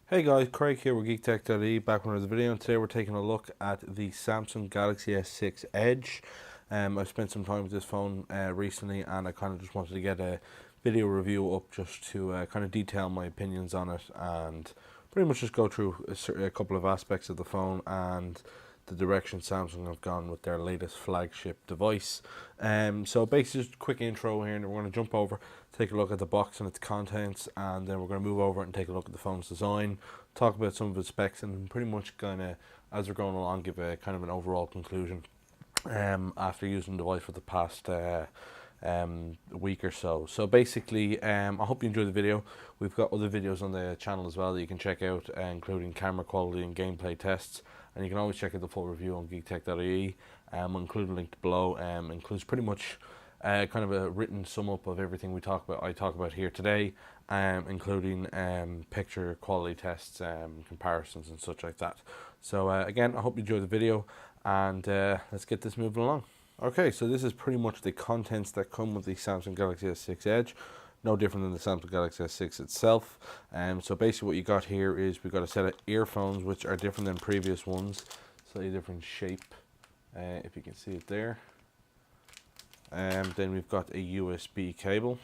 Hey guys, Craig here with geektech.ie, back with another video, and today we're taking a look at the Samsung Galaxy S6 Edge. I've spent some time with this phone recently, and I kind of just wanted to get a video review up just to kind of detail my opinions on it and pretty much just go through a couple of aspects of the phone and the direction Samsung have gone with their latest flagship device. So basically just a quick intro here, and we're going to jump over, take a look at the box and its contents, and then we're going to move over and take a look at the phone's design, talk about some of its specs, and pretty much kind of, as we're going along, give a kind of an overall conclusion after using the device for the past week or so. So basically, I hope you enjoy the video. We've got other videos on the channel as well that you can check out, including camera quality and gameplay tests, and you can always check out the full review on geektech.ie. We'll include a link below. Includes pretty much kind of a written sum up of everything I talk about here today, including picture quality tests, comparisons and such like that. So again, I hope you enjoy the video, and let's get this moving along. Okay, so this is pretty much the contents that come with the Samsung Galaxy S6 Edge. No different than the Samsung Galaxy S6 itself. So basically what you got here is we've got a set of earphones which are different than previous ones. Slightly different shape, if you can see it there. Then we've got a USB cable.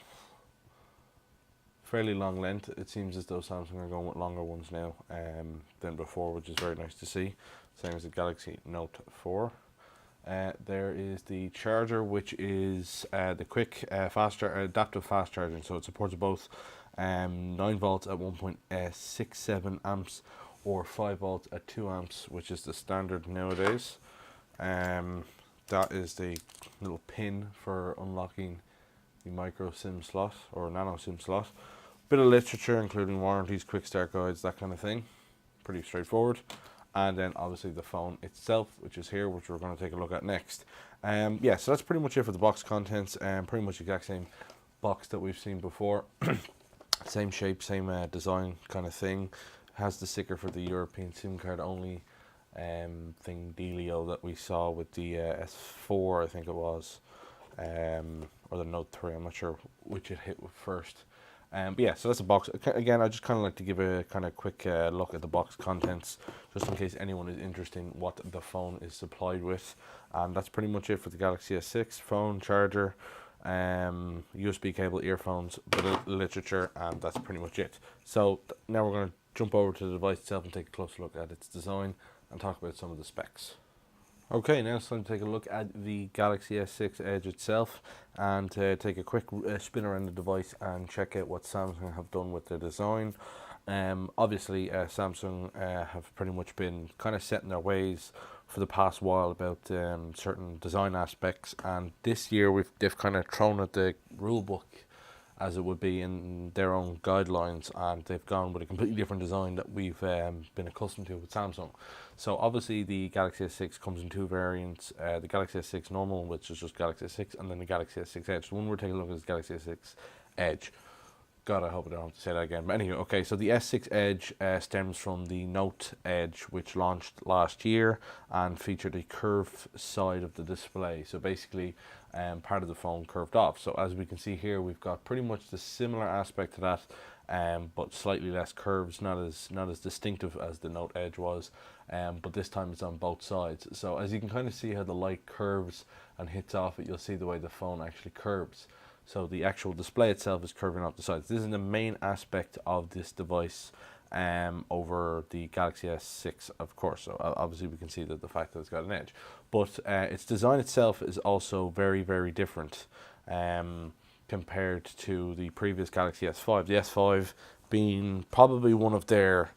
Fairly long length. It seems as though Samsung are going with longer ones now than before, which is very nice to see. Same as the Galaxy Note 4. There is the charger, which is the quick adaptive fast charging, so it supports both 9 volts at 1.67 amps or 5 volts at 2 amps, which is the standard nowadays. That is the little pin for unlocking the micro SIM slot or nano SIM slot. Bit of literature, including warranties, quick start guides, that kind of thing. Pretty straightforward. And then obviously the phone itself, which is here, which we're going to take a look at next. Yeah, so that's pretty much it for the box contents, and pretty much the exact same box that we've seen before. Same shape, same design kind of thing. Has the sticker for the European SIM card only thing dealio that we saw with the S4, I think it was, or the Note 3. I'm not sure which it hit with first. But yeah, so that's a box. Again, I just kind of like to give a kind of quick look at the box contents, just in case anyone is interested in what the phone is supplied with. And that's pretty much it for the Galaxy S6. Phone, charger, USB cable, earphones, bit of literature, and that's pretty much it. So now we're going to jump over to the device itself and take a closer look at its design and talk about some of the specs. Okay, now it's time to take a look at the Galaxy S6 Edge itself and take a quick spin around the device and check out what Samsung have done with the design. Obviously, Samsung have pretty much been kind of setting their ways for the past while about certain design aspects, and this year they've kind of thrown at the rule book, as it would be, in their own guidelines, and they've gone with a completely different design that we've been accustomed to with Samsung. So obviously the Galaxy S6 comes in two variants, the Galaxy S6 normal, which is just Galaxy S6, and then the Galaxy S6 Edge. The one we're taking a look at is Galaxy S6 Edge. God, I hope I don't have to say that again. But anyway, okay, so the S6 Edge stems from the Note Edge, which launched last year and featured a curved side of the display. So basically, part of the phone curved off. So as we can see here, we've got pretty much the similar aspect to that, but slightly less curves, not as distinctive as the Note Edge was. But this time it's on both sides. So as you can kind of see how the light curves and hits off it, you'll see the way the phone actually curves. So the actual display itself is curving off the sides. This is the main aspect of this device over the Galaxy S6, of course. So obviously we can see that the fact that it's got an edge. But its design itself is also very, very different compared to the previous Galaxy S5. The S5 being probably one of their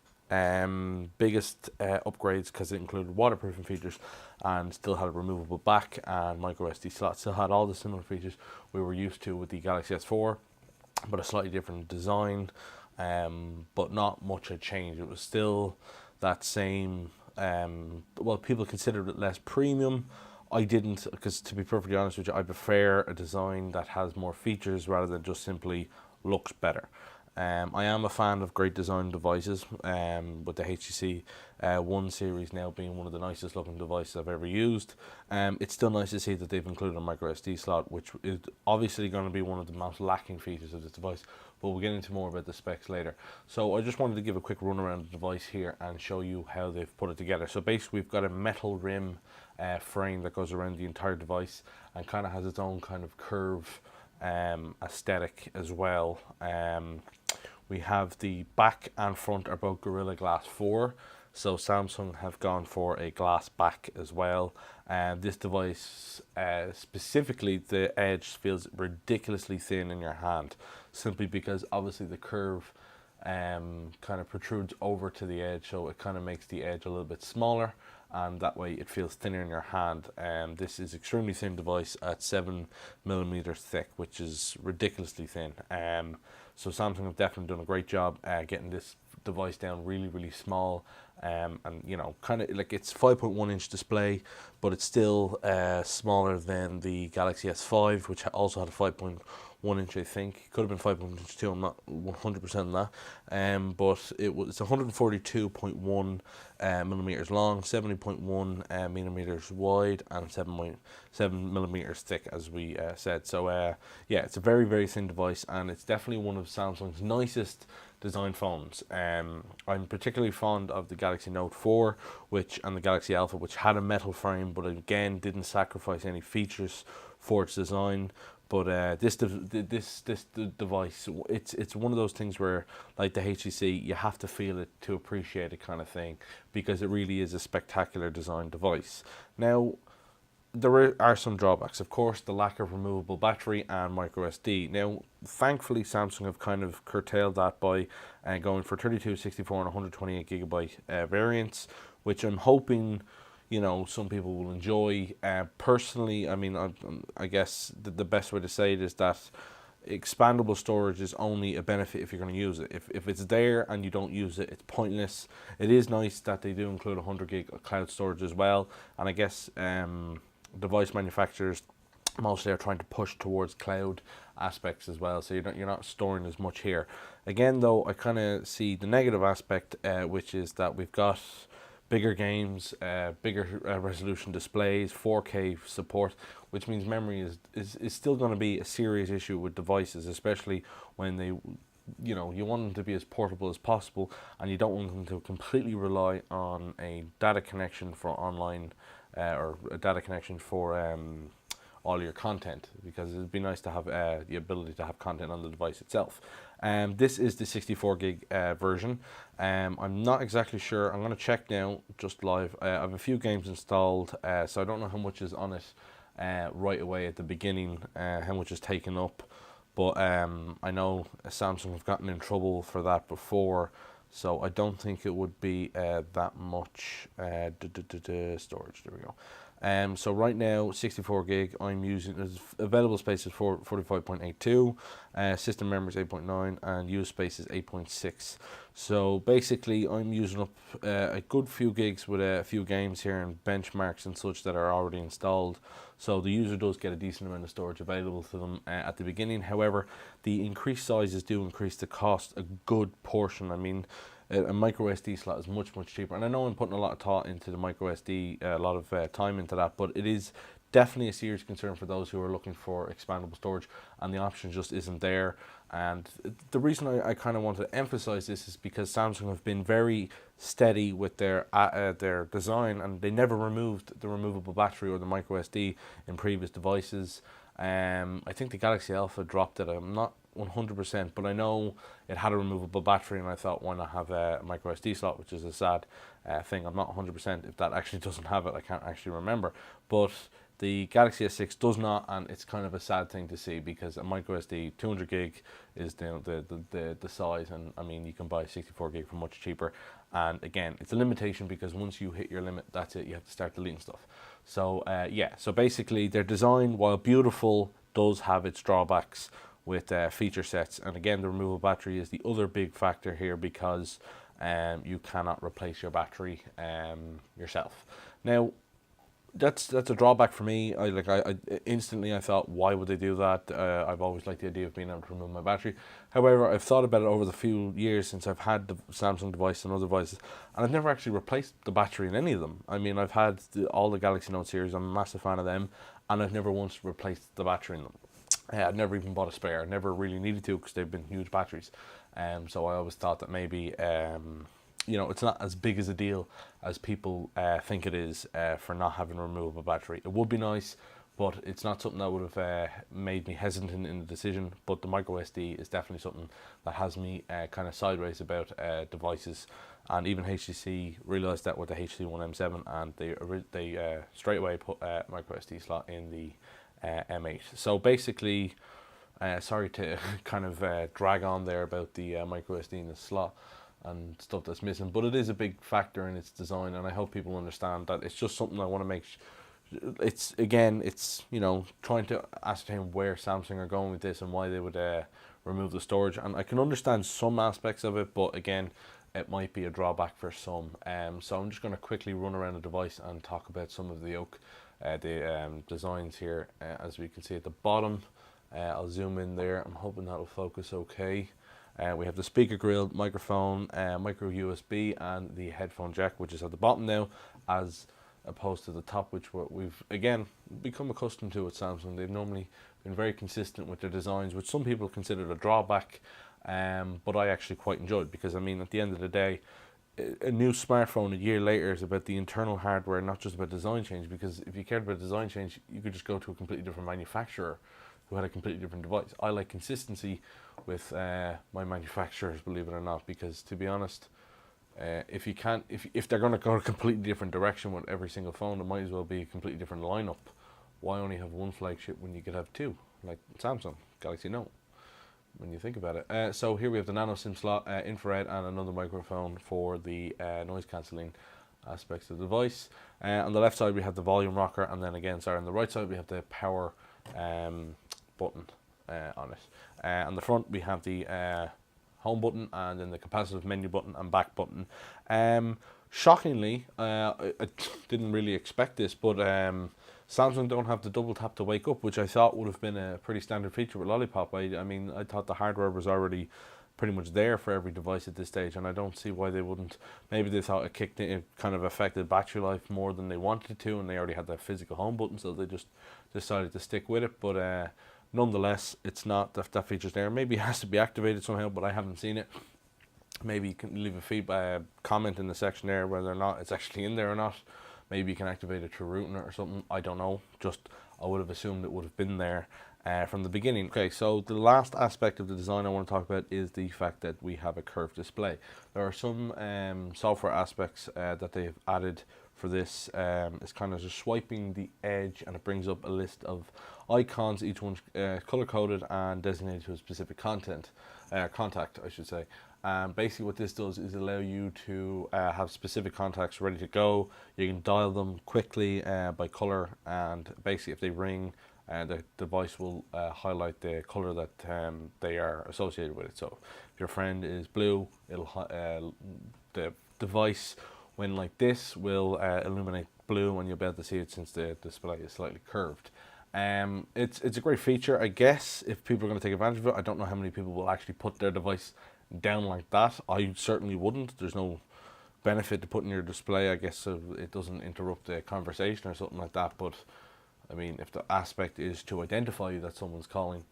biggest upgrades, because it included waterproofing features and still had a removable back and micro SD slot. Still had all the similar features we were used to with the Galaxy S4, but a slightly different design, but not much had changed. It was still that same, well, people considered it less premium. I didn't, because to be perfectly honest with you, I prefer a design that has more features rather than just simply looks better. I am a fan of great design devices, with the HTC One series now being one of the nicest looking devices I've ever used. It's still nice to see that they've included a micro SD slot, which is obviously going to be one of the most lacking features of this device, but we'll get into more about the specs later. So I just wanted to give a quick run around the device here and show you how they've put it together. So basically we've got a metal rim frame that goes around the entire device and kind of has its own kind of curve aesthetic as well. We have the back and front are both Gorilla Glass 4, so Samsung have gone for a glass back as well. This device, specifically the edge, feels ridiculously thin in your hand, simply because obviously the curve kind of protrudes over to the edge, so it kind of makes the edge a little bit smaller, and that way it feels thinner in your hand. This is extremely thin device at 7mm thick, which is ridiculously thin. So Samsung have definitely done a great job getting this device down really small, and you know, kind of like it's 5.1 inch display, but it's still smaller than the Galaxy S5, which also had a 5.1 inch, I think. Could have been 5.2, I'm not 100% on that. But it's 142.1 millimeters long, 70.1 millimeters wide, and 7.7 millimeters thick, as we said. So yeah, it's a very thin device, and it's definitely one of Samsung's nicest design phones. I'm particularly fond of the Galaxy Note 4 and the Galaxy Alpha, which had a metal frame, but again didn't sacrifice any features for its design. But this device, it's one of those things where, like the HTC, you have to feel it to appreciate it, kind of thing, because it really is a spectacular design device. Now, there are some drawbacks, of course, the lack of removable battery and micro SD. Now, thankfully, Samsung have kind of curtailed that by going for 32, 64, and 128 gigabyte variants, which I'm hoping, you know, some people will enjoy. Personally, I mean, I guess the best way to say it is that expandable storage is only a benefit if you're going to use it. If it's there and you don't use it, it's pointless. It is nice that they do include 100 gig of cloud storage as well, and I guess device manufacturers mostly are trying to push towards cloud aspects as well, so you're not storing as much here. Again, though, I kind of see the negative aspect, which is that we've got bigger games, bigger resolution displays, 4K support, which means memory is still going to be a serious issue with devices, especially when they, you know, you want them to be as portable as possible, and you don't want them to completely rely on a data connection for online, or a data connection for all your content, because it'd be nice to have the ability to have content on the device itself. This is the 64 gig version. I'm not exactly sure. I'm going to check now just live. I have a few games installed, so I don't know how much is on it right away at the beginning, how much is taken up, but I know Samsung have gotten in trouble for that before, so I don't think it would be that much storage. There we go. So right now, 64 gig, I'm using, available space is 45.82, system memory is 8.9, and used space is 8.6. So basically, I'm using up a good few gigs with a few games here and benchmarks and such that are already installed. So the user does get a decent amount of storage available to them at the beginning. However, the increased sizes do increase the cost a good portion. I mean, a micro SD slot is much cheaper, and I know I'm putting a lot of thought into the micro SD, a lot of time into that, but it is definitely a serious concern for those who are looking for expandable storage, and the option just isn't there. And the reason I kind of want to emphasize this is because Samsung have been very steady with their design, and they never removed the removable battery or the micro SD in previous devices. I think the Galaxy Alpha dropped it. I'm not 100%, but I know it had a removable battery, and I thought, why not have a micro SD slot, which is a sad thing. I'm not 100% if that actually doesn't have it. I can't actually remember, but the Galaxy S6 does not, and it's kind of a sad thing to see, because a micro SD 200 gig is the size, and I mean, you can buy 64 gig for much cheaper. And again, it's a limitation, because once you hit your limit, that's it. You have to start deleting stuff. So yeah, so basically their design, while beautiful, does have its drawbacks with feature sets. And again, the removable battery is the other big factor here, because you cannot replace your battery yourself. Now, that's a drawback for me. I instantly I thought, why would they do that? I've always liked the idea of being able to remove my battery. However, I've thought about it over the few years since I've had the Samsung device and other devices, and I've never actually replaced the battery in any of them. I mean, I've had all the Galaxy Note series. I'm a massive fan of them, and I've never once replaced the battery in them. I've never even bought a spare. I never really needed to because they've been huge batteries. So I always thought that maybe it's not as big as a deal as people think it is for not having a removable battery. It would be nice, but it's not something that would have made me hesitant in the decision. But the micro SD is definitely something that has me kind of sideways about devices. And even HTC realised that with the HC1 M7, and they straight away put micro SD slot in the M8. So basically, sorry to kind of drag on there about the micro SD in the slot and stuff that's missing, but it is a big factor in its design, and I hope people understand that it's just something I want to make. It's trying to ascertain where Samsung are going with this and why they would remove the storage, and I can understand some aspects of it, but again, it might be a drawback for some. So I'm just going to quickly run around the device and talk about some of the designs here. As we can see at the bottom, I'll zoom in there. I'm hoping that'll focus okay. We have the speaker grill, microphone, micro USB, and the headphone jack, which is at the bottom now, as opposed to the top, which we've again become accustomed to at Samsung. They've normally been very consistent with their designs, which some people consider a drawback, but I actually quite enjoyed, because I mean, at the end of the day, a new smartphone a year later is about the internal hardware, not just about design change. Because if you cared about design change, you could just go to a completely different manufacturer who had a completely different device. I like consistency with my manufacturers, believe it or not, because to be honest, if they're going to go a completely different direction with every single phone, it might as well be a completely different lineup. Why only have one flagship when you could have two, like Samsung Galaxy Note, when you think about it. So here we have the nano SIM slot, infrared, and another microphone for the noise cancelling aspects of the device. On the left side we have the volume rocker, and then again, sorry, on the right side we have the power button on it. On the front we have the home button, and then the capacitive menu button and back button. Shockingly, I didn't really expect this, but Samsung don't have the double tap to wake up, which I thought would have been a pretty standard feature with Lollipop. I mean, I thought the hardware was already pretty much there for every device at this stage, and I don't see why they wouldn't. Maybe they thought it kind of affected battery life more than they wanted to, and they already had that physical home button, so they just decided to stick with it. But nonetheless, it's not that feature's there. Maybe it has to be activated somehow, but I haven't seen it. Maybe you can leave a feedback comment in the section there whether or not it's actually in there or not. Maybe you can activate it through routing or something. I don't know. Just I would have assumed it would have been there from the beginning. Okay, so the last aspect of the design I want to talk about is the fact that we have a curved display. There are some software aspects that they've added for this. It's kind of just swiping the edge, and it brings up a list of icons, each one's color coded and designated to a specific contact, I should say. Basically what this does is allow you to have specific contacts ready to go. You can dial them quickly by color, and basically if they ring, the device will highlight the color that they are associated with it. So if your friend is blue, it'll the device, when like this, will illuminate blue, and you'll be able to see it since the display is slightly curved. It's a great feature, I guess, if people are going to take advantage of it. I don't know how many people will actually put their device down like that. I certainly wouldn't. There's no benefit to putting your display, I guess, so it doesn't interrupt the conversation or something like that. But I mean, if the aspect is to identify you that someone's calling,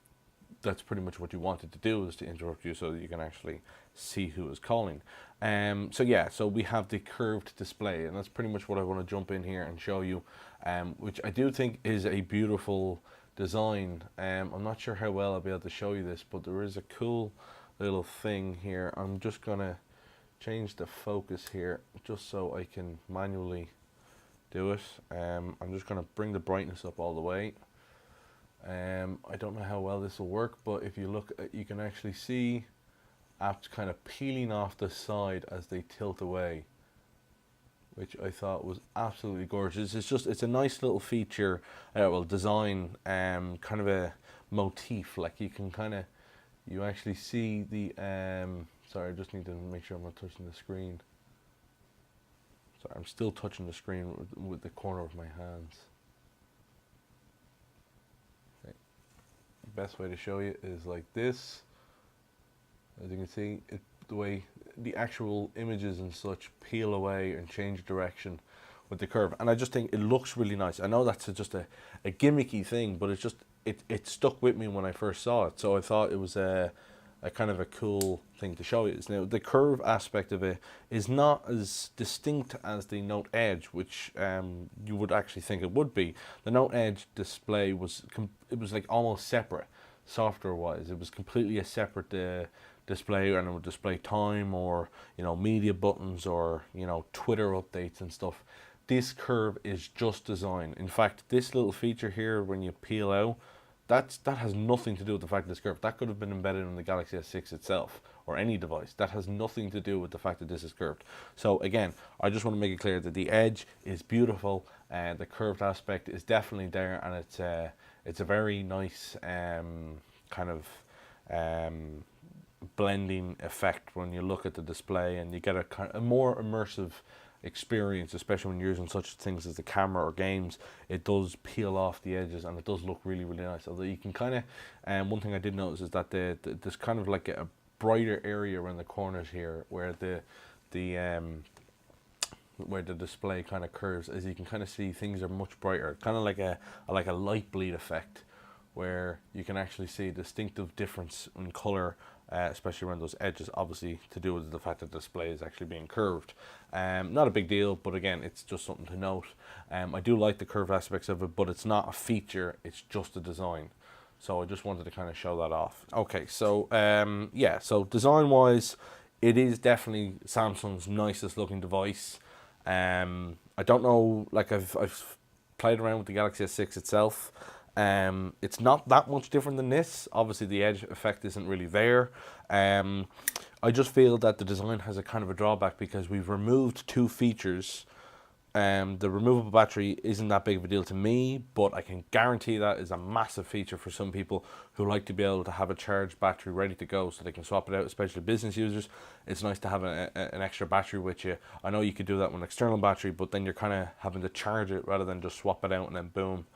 that's pretty much what you wanted to do, is to interrupt you so that you can actually see who is calling. So yeah, so we have the curved display, and that's pretty much what I want to jump in here and show you, which I do think is a beautiful design. I'm not sure how well I'll be able to show you this, but there is a cool little thing here. I'm just gonna change the focus here just so I can manually do it. I'm just gonna bring the brightness up all the way. I don't know how well this will work, but if you look at, you can actually see apps kind of peeling off the side as they tilt away, which I thought was absolutely gorgeous. It's a nice little feature, design, kind of a motif. Like you actually see the sorry, I just need to make sure I'm not touching the screen. Sorry, I'm still touching the screen with the corner of my hands. Okay. Best way to show you is like this. As you can see, the way the actual images and such peel away and change direction with the curve, and I just think it looks really nice. I know that's just a gimmicky thing, but it stuck with me when I first saw it, so I thought it was a kind of a cool thing to show you. Now the curve aspect of it is not as distinct as the Note Edge, which you would actually think it would be. The Note Edge display was like almost separate software wise. It was completely a separate display, and it would display time, or media buttons, or Twitter updates and stuff. This curve is just design. In fact, this little feature here, when you peel out, that has nothing to do with the fact that it's curved. That could have been embedded in the Galaxy S6 itself, or any device. That has nothing to do with the fact that this is curved. So again, I just want to make it clear that the edge is beautiful, and the curved aspect is definitely there, and it's a very nice kind of blending effect when you look at the display, and you get a more immersive experience, especially when you're using such things as the camera or games. It does peel off the edges, and it does look really, really nice. Although you can kind of, one thing I did notice is that there's kind of like a brighter area around the corners here, where where the display kind of curves. As you can kind of see, things are much brighter, kind of like a light bleed effect, where you can actually see a distinctive difference in color, especially around those edges, obviously to do with the fact that the display is actually being curved. Not a big deal, but again, it's just something to note. I do like the curved aspects of it, but it's not a feature, it's just a design. So I just wanted to kind of show that off. Okay, so yeah, so design wise, it is definitely Samsung's nicest looking device. I don't know, like I've played around with the Galaxy S6 itself. It's not that much different than this. Obviously the edge effect isn't really there. I just feel that the design has a kind of a drawback because we've removed two features. The removable battery isn't that big of a deal to me, but I can guarantee that is a massive feature for some people who like to be able to have a charged battery ready to go so they can swap it out, especially business users. It's nice to have an extra battery with you. I know you could do that with an external battery, but then you're kind of having to charge it rather than just swap it out and then boom,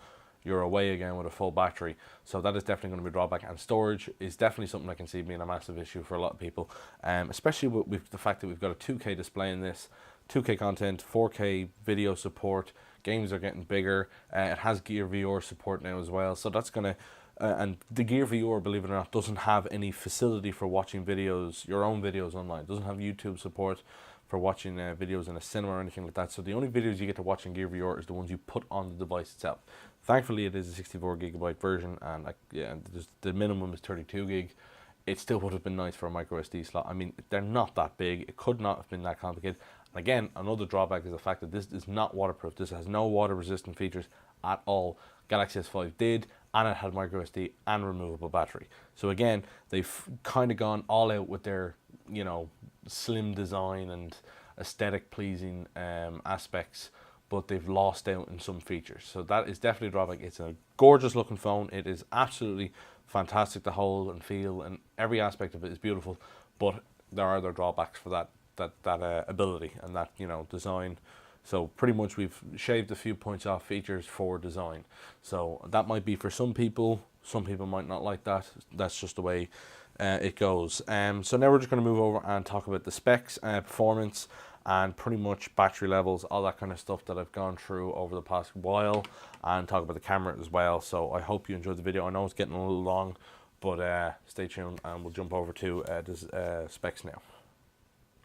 you're away again with a full battery. So that is definitely going to be a drawback, and storage is definitely something I can see being a massive issue for a lot of people, especially with the fact that we've got a 2K display in this, 2K content, 4K video support, games are getting bigger, it has Gear VR support now as well, so that's going to, and the Gear VR, believe it or not, doesn't have any facility for watching videos, your own videos online. It doesn't have YouTube support for watching videos in a cinema or anything like that, so the only videos you get to watch in Gear VR is the ones you put on the device itself. Thankfully it is a 64 gigabyte version, and yeah, the minimum is 32 gig. It still would have been nice for a micro SD slot. I mean, they're not that big, it could not have been that complicated. And again, another drawback is the fact that this is not waterproof. This has no water resistant features at all. Galaxy S5 did, and it had micro SD and removable battery. So again, they've kind of gone all out with their, slim design and aesthetic pleasing aspects, but they've lost out in some features. So that is definitely a drawback. It's a gorgeous looking phone. It is absolutely fantastic to hold and feel, and every aspect of it is beautiful, but there are other drawbacks for that ability and that design. So pretty much we've shaved a few points off features for design. So that might be for some people might not like that. That's just the way it goes. So now we're just going to move over and talk about the specs, performance, and pretty much battery levels, all that kind of stuff that I've gone through over the past while, and talk about the camera as well. So I hope you enjoyed the video. I know it's getting a little long, but stay tuned and we'll jump over to the specs now.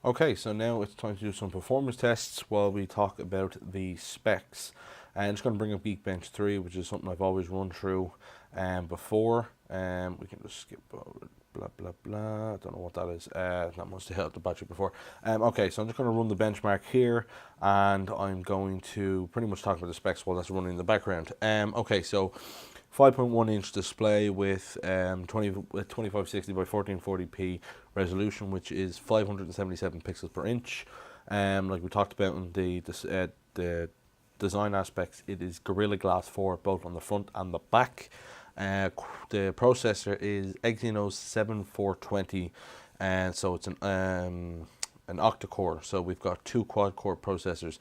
Okay, so now it's time to do some performance tests while we talk about the specs. And I'm just going to bring up Geekbench 3, which is something I've always run through before. We can just skip over blah blah blah. I don't know what that is. That must have hit the battery before. Okay, so I'm just going to run the benchmark here, and I'm going to pretty much talk about the specs while that's running in the background. Okay, so 5.1 inch display with 2560 by 1440p resolution, which is 577 pixels per inch. Like we talked about in the design aspects, it is Gorilla Glass 4 both on the front and the back. The processor is Exynos 7420, and so it's an an octa-core, so we've got two quad-core processors,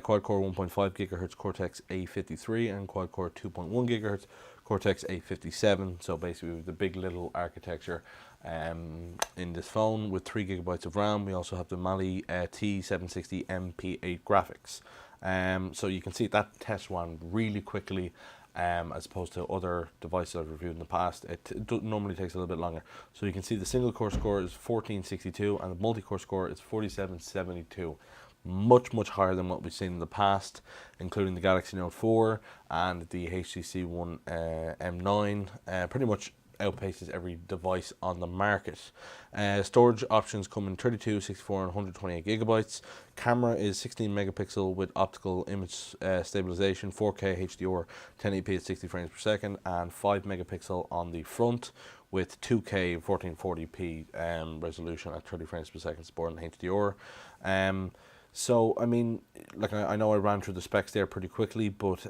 quad-core 1.5 gigahertz Cortex A53 and quad-core 2.1 gigahertz Cortex A57. So basically, we have the big little architecture in this phone with 3 gigabytes of RAM. We also have the Mali T760 MP8 graphics. So you can see that test ran really quickly. As opposed to other devices I've reviewed in the past, it normally takes a little bit longer. So you can see the single core score is 1462 and the multi-core score is 4772. Much higher than what we've seen in the past, including the Galaxy Note 4 and the HTC One M9. Pretty much outpaces every device on the market. Storage options come in 32, 64 and 128 gigabytes. Camera is 16 megapixel with optical image stabilization, 4K HDR 1080p at 60 frames per second, and 5 megapixel on the front with 2K 1440p resolution at 30 frames per second, supporting HDR. So I mean, like I know I ran through the specs there pretty quickly, but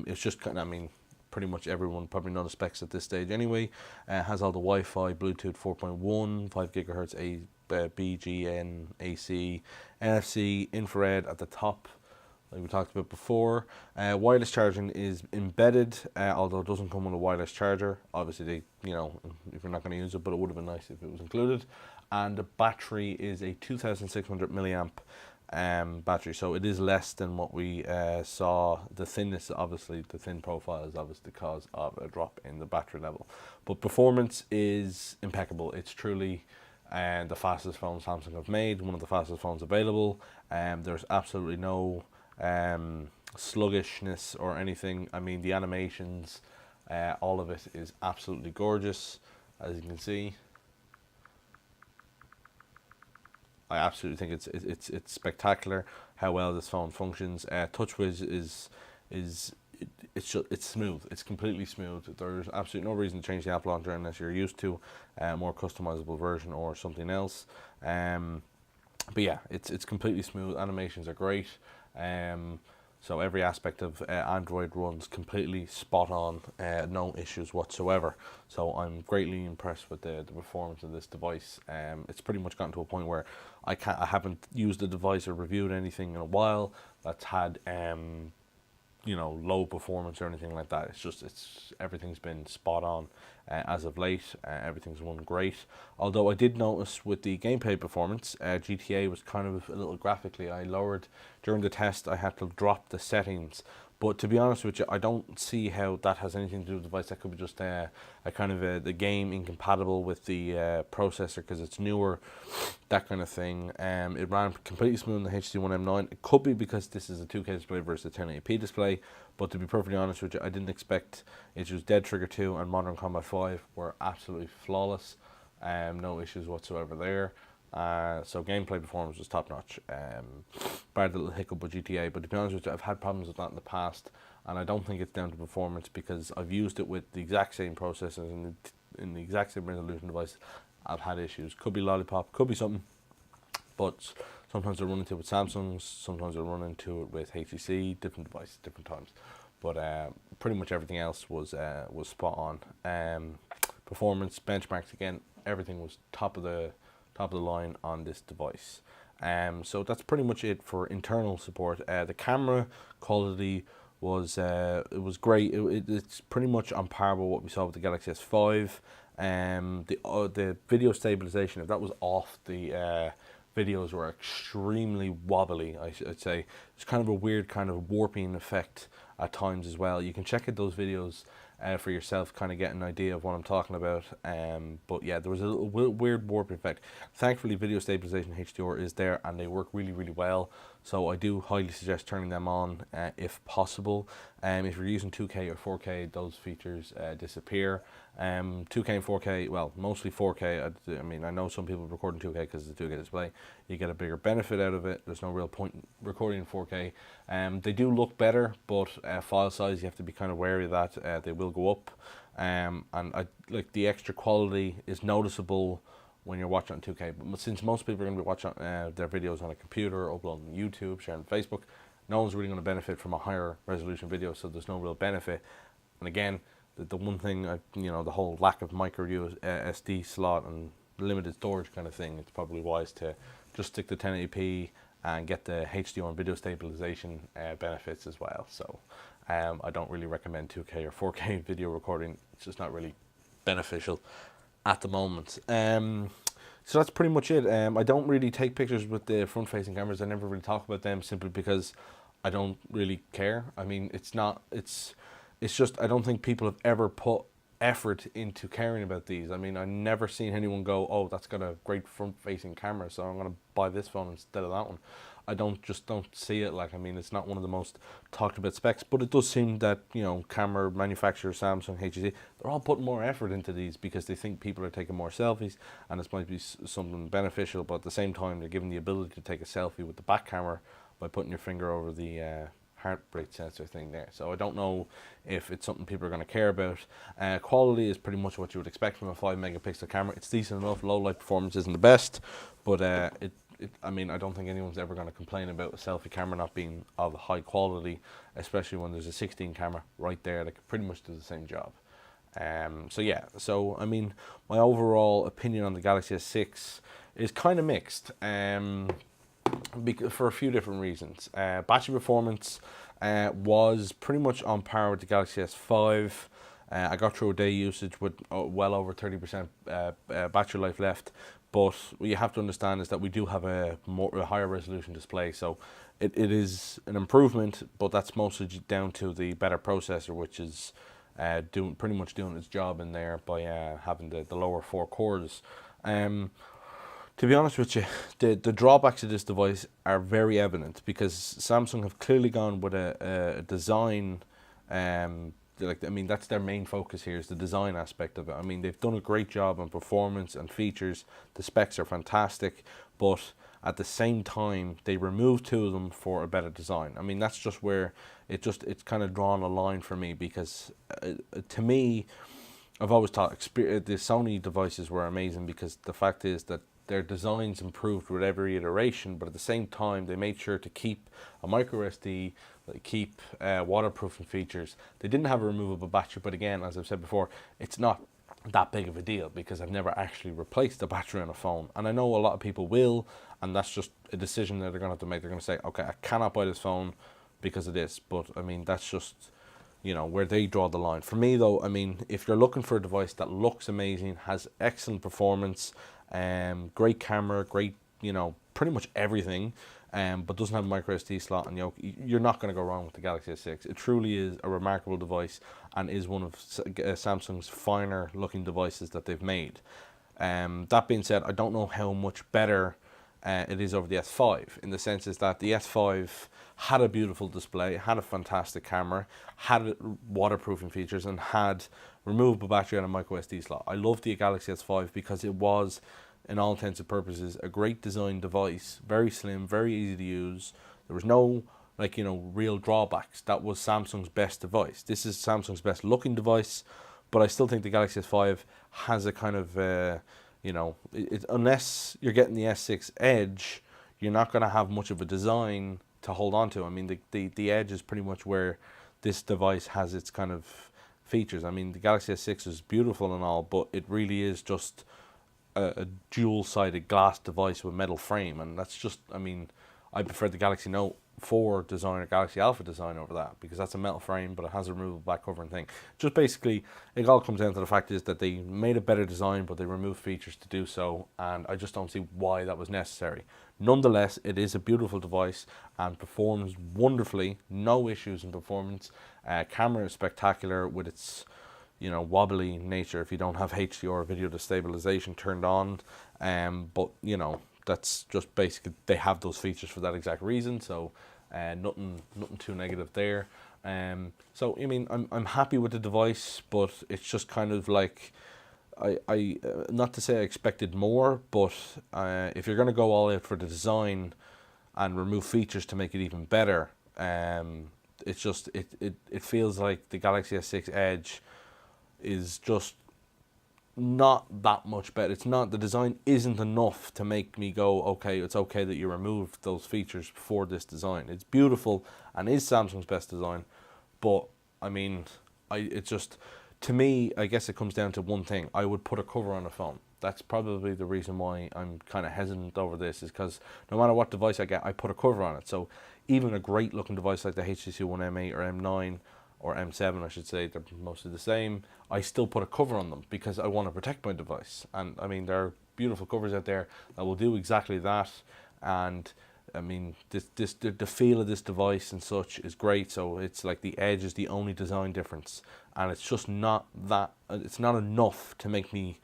it's just kind of, I mean, pretty much everyone probably know the specs at this stage anyway. Has all the Wi-Fi, Bluetooth 4.1, 5 gigahertz BGN, AC, NFC, infrared at the top, like we talked about before. Wireless charging is embedded, although it doesn't come with a wireless charger. Obviously, they, you know, if you're not going to use it, but it would have been nice if it was included. And the battery is a 2,600 milliamp battery, so it is less than what we saw. The thinness, obviously, the thin profile is obviously the cause of a drop in the battery level, but performance is impeccable. It's truly the fastest phone Samsung have made, one of the fastest phones available. There's absolutely no sluggishness or anything. I mean, the animations, all of it is absolutely gorgeous, as you can see. I absolutely think it's spectacular how well this phone functions. TouchWiz it's smooth. It's completely smooth. There's absolutely no reason to change the app launcher unless you're used to a more customizable version or something else. But yeah, it's completely smooth. Animations are great. So every aspect of Android runs completely spot on, no issues whatsoever. So I'm greatly impressed with the performance of this device. It's pretty much gotten to a point where I haven't used the device or reviewed anything in a while that's had you know, low performance or anything like that. It's everything's been spot on as of late. Everything's run great. Although I did notice with the gameplay performance, GTA was kind of a little graphically. I lowered during the test. I had to drop the settings. But to be honest with you, I don't see how that has anything to do with the device. That could be just a kind of the game incompatible with the processor because it's newer, that kind of thing. It ran completely smooth in the HTC One M9. It could be because this is a 2K display versus a 1080p display. But to be perfectly honest with you, I didn't expect issues. Dead Trigger 2 and Modern Combat 5 were absolutely flawless. No issues whatsoever there. So gameplay performance was top notch. Barred the little hiccup with GTA, but to be honest with you, I've had problems with that in the past, and I don't think it's down to performance because I've used it with the exact same processors and in the exact same resolution device. I've had issues. Could be Lollipop, could be something, but sometimes I run into it with Samsung's, sometimes I run into it with HTC, different devices, different times. But pretty much everything else was spot on. Performance benchmarks again, everything was top of the line on this device. So that's pretty much it for internal support. The camera quality was it was great. It's pretty much on par with what we saw with the Galaxy S5. The video stabilization, if that was off, the videos were extremely wobbly. I'd say it's kind of a weird kind of warping effect at times as well. You can check out those videos for yourself, kind of get an idea of what I'm talking about. But yeah, there was a little weird warp effect. Thankfully, video stabilization HDR is there and they work really well. So I do highly suggest turning them on if possible. If you're using 2K or 4K, those features disappear. 2K and 4K, well, mostly 4K. I mean, I know some people record in 2K because it's a 2K display. You get a bigger benefit out of it. There's no real point in recording in 4K. They do look better, but file size, you have to be kind of wary of that. They will go up. And I like the extra quality is noticeable when you're watching on 2K. But since most people are going to be watching their videos on a computer, uploading YouTube, sharing on Facebook, no one's really going to benefit from a higher resolution video, so there's no real benefit. And again, the one thing, you know, the whole lack of micro SD slot and limited storage kind of thing, it's probably wise to just stick to 1080p and get the HDR and video stabilization benefits as well. So I don't really recommend 2K or 4K video recording. It's just not really beneficial at the moment. So that's pretty much it. I don't really take pictures with the front-facing cameras. I never really talk about them simply because I don't really care. I mean, it's just I don't think people have ever put effort into caring about these. I mean, I've never seen anyone go, oh, that's got a great front-facing camera, so I'm going to buy this phone instead of that one. I don't see it. Like, I mean, it's not one of the most talked about specs, but it does seem that, you know, camera manufacturers, Samsung, HTC, they're all putting more effort into these because they think people are taking more selfies, and this might be something beneficial, but at the same time, they're giving the ability to take a selfie with the back camera by putting your finger over the heart rate sensor thing there. So I don't know if it's something people are going to care about. Quality is pretty much what you would expect from a 5 megapixel camera. It's decent enough. Low light performance isn't the best, but I mean, I don't think anyone's ever going to complain about a selfie camera not being of high quality, especially when there's a 16 camera right there that can pretty much do the same job. So yeah, so I mean, my overall opinion on the Galaxy S6 is kind of mixed. For a few different reasons. Battery performance was pretty much on par with the Galaxy S5. I got through a day usage with well over 30% battery life left, but what you have to understand is that we do have a higher resolution display, so it is an improvement, but that's mostly down to the better processor, which is pretty much doing its job in there by having the lower 4 cores. To be honest with you, the drawbacks of this device are very evident because Samsung have clearly gone with a design, I mean, that's their main focus here, is the design aspect of it. I mean, they've done a great job on performance and features. The specs are fantastic, but at the same time, they removed 2 of them for a better design. I mean, that's just where it's kind of drawn a line for me because to me, I've always thought the Sony devices were amazing because the fact is that their designs improved with every iteration, but at the same time, they made sure to keep a micro SD, keep waterproofing features. They didn't have a removable battery, but again, as I've said before, it's not that big of a deal because I've never actually replaced the battery on a phone. And I know a lot of people will, and that's just a decision that they're going to have to make. They're going to say, okay, I cannot buy this phone because of this. But I mean, that's just, you know, where they draw the line. For me though, I mean, if you're looking for a device that looks amazing, has excellent performance, great camera, great, you know, pretty much everything, but doesn't have a micro SD slot, and you know, you're not going to go wrong with the Galaxy S6. It truly is a remarkable device and is one of Samsung's finer looking devices that they've made. That being said, I don't know how much better it is over the S5, in the sense is that the S5 had a beautiful display, had a fantastic camera, had waterproofing features, and had removable battery and a micro SD slot. I love the Galaxy S5 because it was, in all intents and purposes, a great design device, very slim, very easy to use. There was no, like, you know, real drawbacks. That was Samsung's best device. This is Samsung's best looking device, but I still think the Galaxy S5 has a kind of, you know, unless you're getting the S6 Edge, you're not going to have much of a design to hold on to. I mean, the Edge is pretty much where this device has its kind of features. I mean, the Galaxy S6 is beautiful and all, but it really is just a dual-sided glass device with metal frame, and that's just, I mean, I prefer the Galaxy Note 4 design or Galaxy Alpha design over that, because that's a metal frame, but it has a removable back cover and thing. Just basically, it all comes down to the fact is that they made a better design, but they removed features to do so, and I just don't see why that was necessary. Nonetheless, it is a beautiful device and performs wonderfully. No issues in performance. Camera is spectacular with its, you know, wobbly nature if you don't have HDR video stabilization turned on. But you know, that's just basically, they have those features for that exact reason. So nothing too negative there. So I mean, I'm happy with the device, but it's just kind of like, I not to say I expected more, but if you're going to go all out for the design and remove features to make it even better, it's just it feels like the Galaxy S6 Edge is just not that much better. It's not, the design isn't enough to make me go, okay, it's okay that you removed those features for this design. It's beautiful and is Samsung's best design, but I mean, it's just, to me, I guess it comes down to one thing. I would put a cover on a phone. That's probably the reason why I'm kind of hesitant over this, is because no matter what device I get, I put a cover on it. So even a great looking device like the HTC One M8 or M9 or M7, I should say, they're mostly the same, I still put a cover on them because I want to protect my device. And I mean, there are beautiful covers out there that will do exactly that. And I mean, the feel of this device and such is great. So it's like the edge is the only design difference, and it's just not that, it's not enough to make me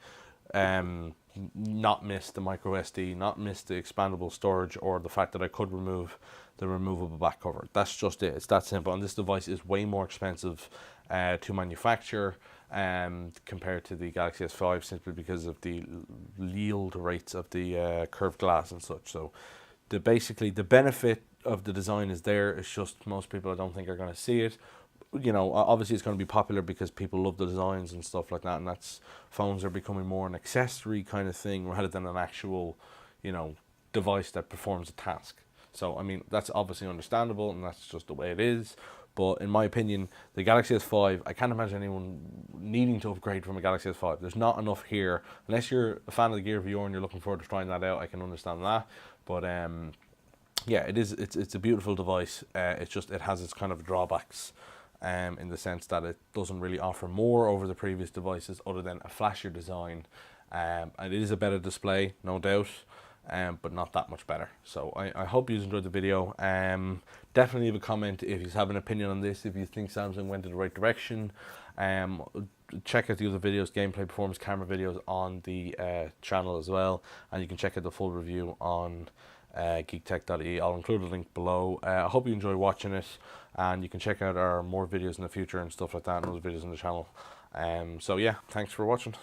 not miss the micro SD, not miss the expandable storage, or the fact that I could remove the removable back cover. That's just it. It's that simple. And this device is way more expensive to manufacture compared to the Galaxy S5, simply because of the yield rates of the curved glass and such. So basically the benefit of the design is there. It's just most people, I don't think, are going to see it. You know, obviously it's going to be popular because people love the designs and stuff like that, and that's, phones are becoming more an accessory kind of thing rather than an actual, you know, device that performs a task. So I mean, that's obviously understandable, and that's just the way it is. But in my opinion, the Galaxy S5, I can't imagine anyone needing to upgrade from a Galaxy S5. There's not enough here, unless you're a fan of the Gear VR and you're looking forward to trying that out. I can understand that, but yeah, it's a beautiful device. It's just, it has its kind of drawbacks, in the sense that it doesn't really offer more over the previous devices other than a flashier design. And it is a better display, no doubt, but not that much better. So I hope you enjoyed the video. Definitely leave a comment if you have an opinion on this, if you think Samsung went in the right direction. Check out the other videos, gameplay, performance, camera videos on the channel as well, and you can check out the full review on geektech.ie. I'll include a link below. I hope you enjoy watching it, and you can check out our more videos in the future and stuff like that, and other videos on the channel. So yeah, thanks for watching.